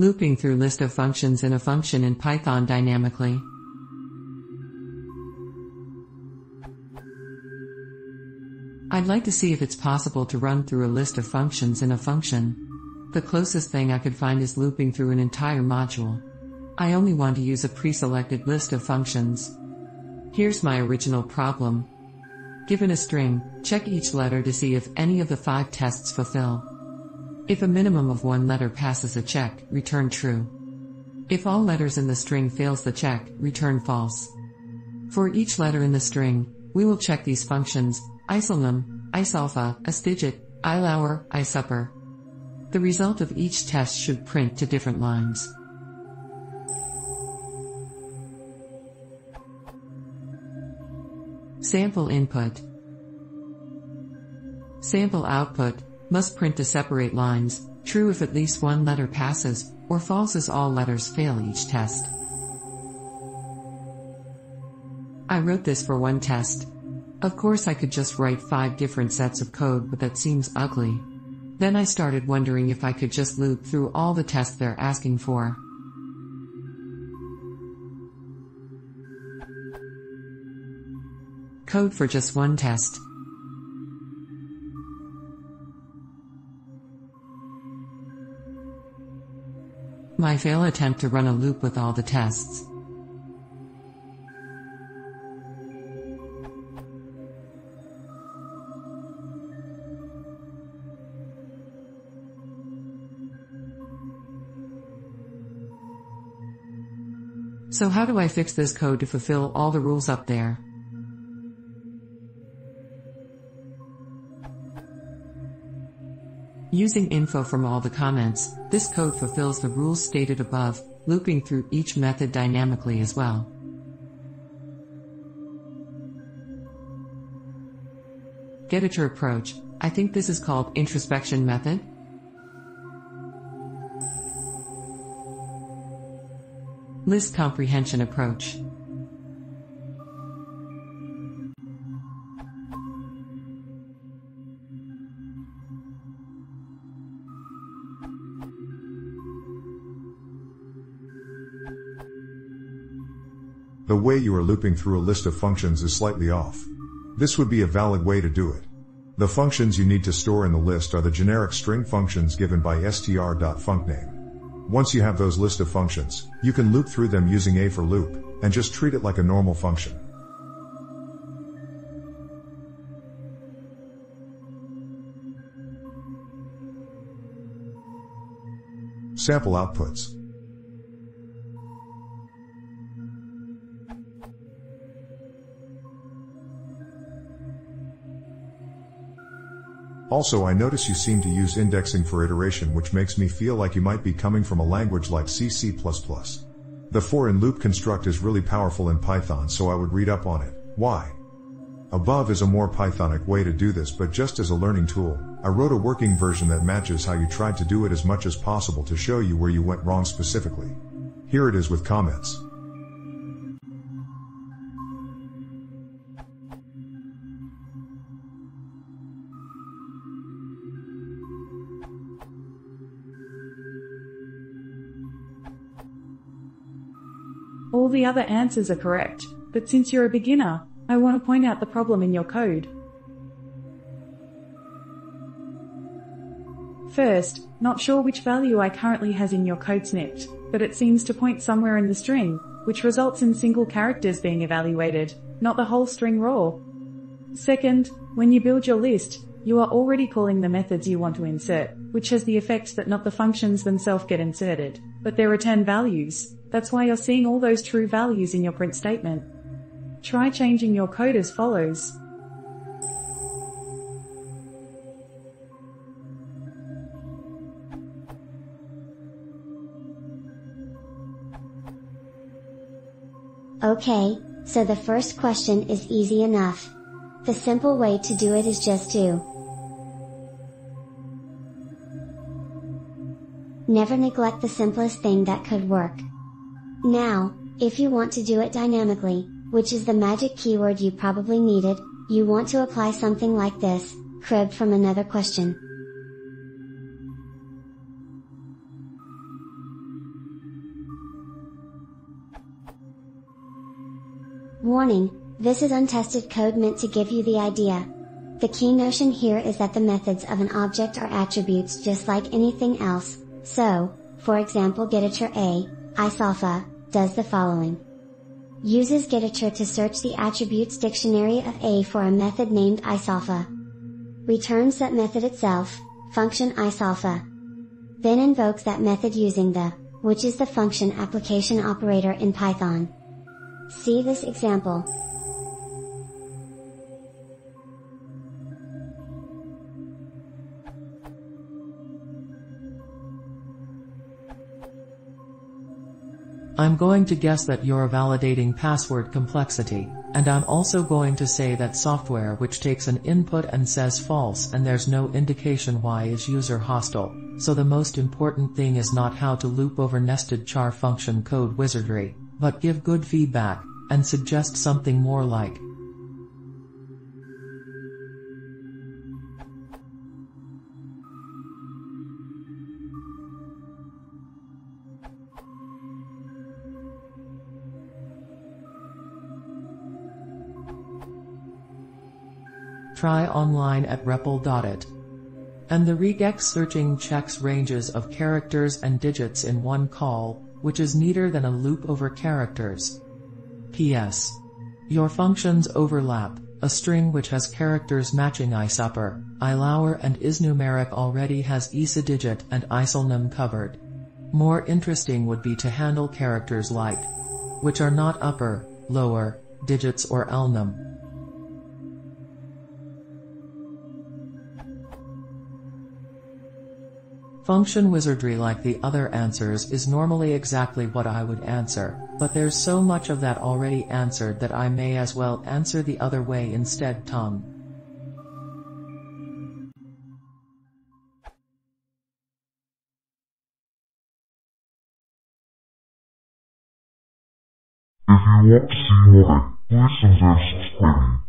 Looping through list of functions in a function in Python dynamically. I'd like to see if it's possible to run through a list of functions in a function. The closest thing I could find is looping through an entire module. I only want to use a pre-selected list of functions. Here's my original problem. Given a string, check each letter to see if any of the 5 tests fulfill. If a minimum of 1 letter passes a check, return true. If all letters in the string fails the check, return false. For each letter in the string, we will check these functions: isolnum, isalpha, isdigit, ilour, isupper. The result of each test should print to different lines. Sample input. Sample output must print to separate lines, true if at least 1 letter passes, or false as all letters fail each test. I wrote this for 1 test. Of course I could just write 5 different sets of code, but that seems ugly. Then I started wondering if I could just loop through all the tests they're asking for. Code for just 1 test. My fail attempt to run a loop with all the tests. So how do I fix this code to fulfill all the rules up there? Using info from all the comments, this code fulfills the rules stated above, looping through each method dynamically as well. Editor approach. I think this is called introspection method. List comprehension approach. The way you are looping through a list of functions is slightly off. This would be a valid way to do it. The functions you need to store in the list are the generic string functions given by str.funcname. Once you have those list of functions, you can loop through them using a for loop, and just treat it like a normal function. Sample outputs. Also, I notice you seem to use indexing for iteration, which makes me feel like you might be coming from a language like C++. The for in loop construct is really powerful in Python, so I would read up on it. Why? Above is a more Pythonic way to do this, but just as a learning tool, I wrote a working version that matches how you tried to do it as much as possible to show you where you went wrong specifically. Here it is with comments. All the other answers are correct, but since you're a beginner, I want to point out the problem in your code. First, not sure which value I currently has in your code snipped, but it seems to point somewhere in the string, which results in single characters being evaluated, not the whole string raw. Second, when you build your list, you are already calling the methods you want to insert, which has the effect that not the functions themselves get inserted, but their return values. That's why you're seeing all those true values in your print statement. Try changing your code as follows. Okay, so the first question is easy enough. The simple way to do it is just to never neglect the simplest thing that could work. Now, if you want to do it dynamically, which is the magic keyword you probably needed, you want to apply something like this, cribbed from another question. Warning, this is untested code meant to give you the idea. The key notion here is that the methods of an object are attributes just like anything else, so, for example getature A, isalpha, does the following. Uses getature to search the attributes dictionary of A for a method named isalpha. Returns that method itself, function isalpha. Then invokes that method using the, which is the function application operator in Python. See this example. I'm going to guess that you're validating password complexity, and I'm also going to say that software which takes an input and says false and there's no indication why is user hostile, so the most important thing is not how to loop over nested char function code wizardry, but give good feedback, and suggest something more like, try online at REPL.it. And the regex searching checks ranges of characters and digits in one call, which is neater than a loop over characters. P.S. Your functions overlap. A string which has characters matching isupper, ilower and isnumeric already has isadigit and isolnum covered. More interesting would be to handle characters like, which are not upper, lower, digits or elnum. Function wizardry like the other answers is normally exactly what I would answer, but there's so much of that already answered that I may as well answer the other way instead. Tongue. If you want to see more, please subscribe.